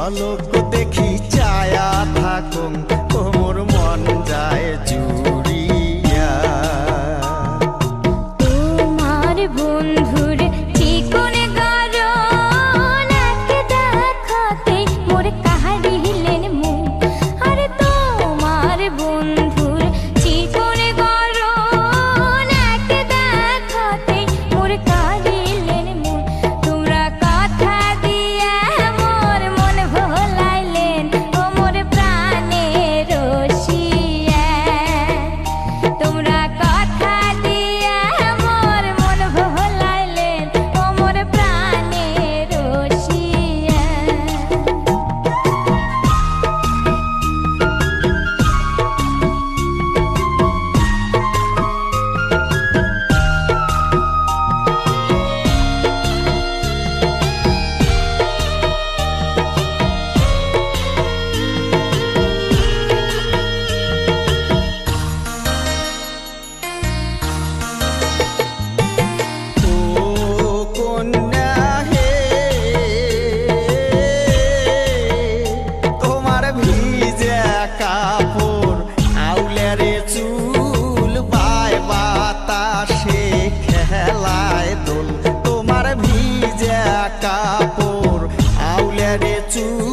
ঝলক দেখি চায়া থাকুম মোর মন যায় জুড়িয়া। তোমার বন্ধুর চিকন গরন একে দেখাতে মোর কাহারিলেন মন। আরে তোমার বন্ধুর চিকন গরন একে দেখাতে মোর কাহারিলেন মন। তোমরা কথা দিয়া মোর মন ভোলাইলেন ও মোর প্রাণের রসিয়া। তোমরা কথা দিয়া মোর মন ভোলাইলেন ও মোর প্রাণের রসিয়া। ও কন্যা হে, তোমার ভিজা কাপড় আউলেরে চুল বায় বাতাসে খেলায় দোল। তোমার ভিজা কাপড় আউলেরে চুল